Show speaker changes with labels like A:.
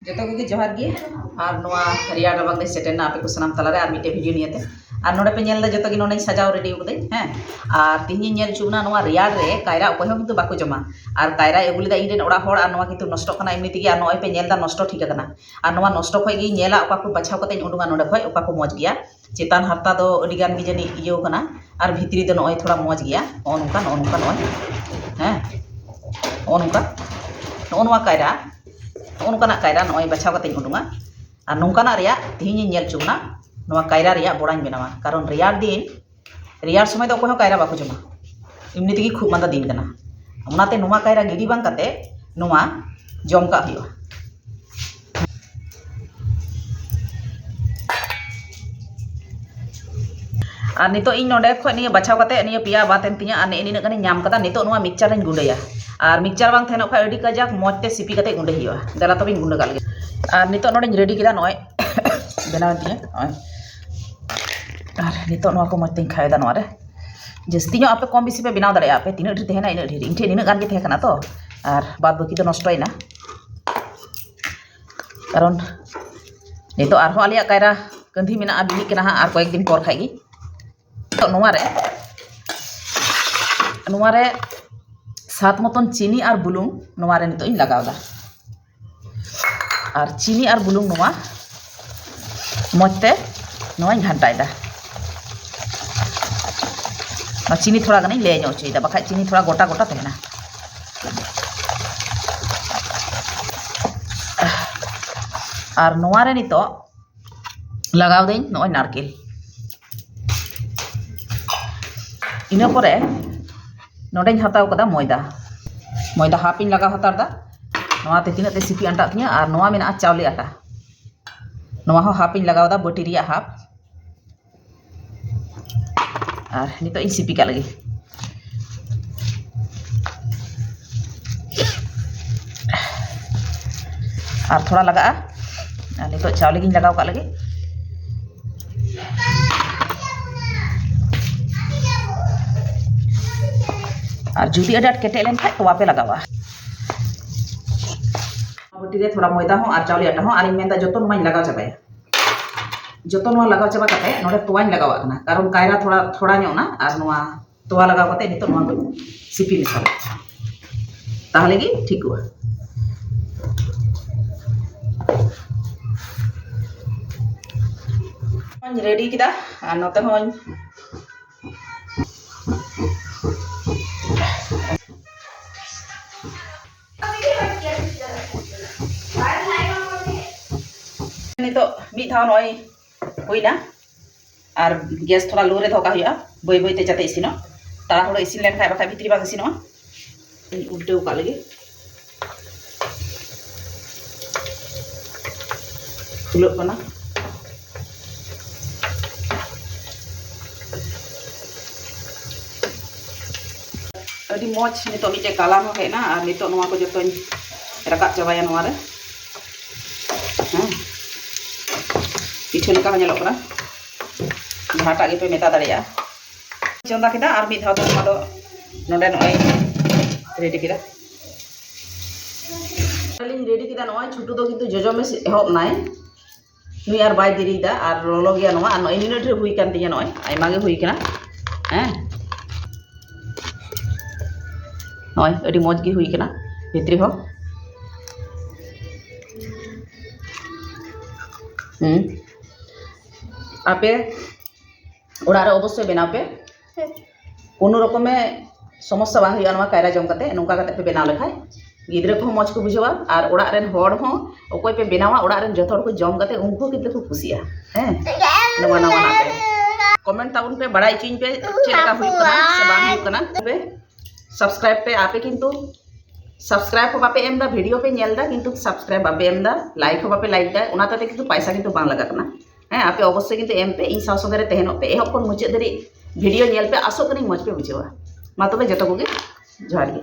A: जतो को जोहार गे और नोआ रिया रबांग सेटेना आपे को सनाम तलारे और मिटे वीडियो नियते और नोडे पे नेल जतो गे नोने सजाव रेडी उदे हैं और तिहिन नेल चुना नोआ रिया रे कायरा अकोय हो किंतु बाको जमा और कायरा एगुलिदा इरेन ओड़ा होड़ और नोआ किंतु नष्ट कना एमनि तिगे और नोय पे नेलदा नष्ट ठीक कना और नोआ नष्ट खय गे नेला ओका को बछाव कते उडुंगा नोडे खय ओका को मज गया चेतान हरता दो अडिगान गे जनी इयो कना और भितरी दो नोय थोड़ा मज गया ओनुका नोय हैं ओनुका नोआ कायरा ओनकाना कायरा नोय बछाव कते उडुंगा और नोंकाना रिया तिहिन नेल चुना नोआ कायरा रिया बोड़ाኝ बनावा कारण रियार दिन रियार समय दो अकोय हो कायरा बाको जमा एमनि तिगी खूब मांदा दिन कना ओनाते नोआ कायरा गिडी बांग कते नोआ जम का हुआ और नितो इन नोडे खय निया बछाव कते निया पिया बातेन तिया और ने निना गनि नाम कदा नितो नोआ मिक्सचर इन गुंडया और मिक्सचर बांग थेनो खय अडी कजाक मोजते सिपी कते गुंडे हुआ दला तबिन गुंडे गाल गे और नितो नोडे रेडी किदा नोय बनाव तिया और नितो नोआ को मोजते खायदा नोआ रे जस्ती आपे कम बेसी पे बनाव दाड़े आपे तीना ढेर तेहना इन ढेर इन ठे निना गान गे तेहे कना तो और बाद बाकी तो नष्टयना कारण नितो आरो आलिया कायरा कंधी मेना बिली कना और कयेक दिन पर खाइ गे तो नोआ रे सात मतन चीनी और बुलुंग नोआ रे नितो इन लगावदा और चीनी और बुलुंग नोआ मजते नोआ घाटायदा चीनी थोड़ा गानी ले चुईदा बाखा चीनी थोड़ा गोटा गोटा तहना और नोआ रे नितो लगाव दें नोय नारकेल इना परे नोडे हताव कदा मैदा हाफ इन लगाव हतारदा नोआ ते तिना ते सिपी अंटा तिया और नोआ मेना चावले आटा नोआ हो हाफ इन लगावदा बटी रिया हाफ और नितो इन सिपी का लगे और थोड़ा लगा और नितो चावले गिन लगाव का लगे और जुदी अडाट केटे लेन खाय तोवा पे लगावा बटी रे थोड़ा मैदा हो और चावले आटा हो और इन मेंदा जतो नोआ लगाव चाबाया जतो नोआ लगाव चाबा कते नोडे तोवाñ लगावा कना कारण कायरा थोड़ा ᱧᱚᱜ और नोआ तोवा लगाव कते नितो नोआ को सिपी मिसाल ताहले गी ठीकवा रेडी किदा और नोते होñ नितो मिद धाव नय हुईना और गैस थोड़ा लो रे धोका हुआ बई बईते जाते इसिनो तारा थोड़ा इसिन लेन खाय बाखा भितरी बाग इसिनो उल्टेव का लगे खुलो कना अभी मौज नितो मिटे काला हो हेना और नितो नोआ को जतो रकाब चाबाया नोआ रे पिठे लेका नेलो कना भाटा गे पे मेता दाड़िया चंदा किदा और मिद धाव दो नोआ दो नोडे नोय रेडी किदा लिंग रेडी किदा नोय छुटू दो किंतु जोजो में एहब नाय नुई और बाय दिरीदा और लोलो गया नोआ और नोय मिनिट रे हुई कान तिया नोय आयमा गे हुई कना हैं नोय अडी मौज गे हुई कना भितरी हो आपे ओड़ा रे अवश्य बनाव पे कोनो रकमे समस्या बा हुआ कायरा जम कते नोंका कते पे बनाव लेखाय गिद्रा को मौज को बुझवा और ओड़ा रेन होड़ हो ओकोय पे बनावा ओड़ा रेन जतो को जम कते उनको कितले को खुशिया हैं नवा नवा ना पे कमेंट ताउन पे बड़ाई चिन पे चेका हुई कना से बा हुई कना पे सब्सक्राइब पे आपे किंतु सब्सक्राइब हो बापे एमदा वीडियो पे नेलदा किंतु सब्सक्राइब बापे एमदा लाइक हो बापे लाइक दा उना ताते किंतु पैसा किंतु बांग लगा कना हैं आपे अवश्य किंतु एम पे इन साव संगे तहनो पे एहब को मुचे दरी वीडियो नेल पे आसो कनी मज पे बुझेवा मा तबे जतो को गे जोहार गे।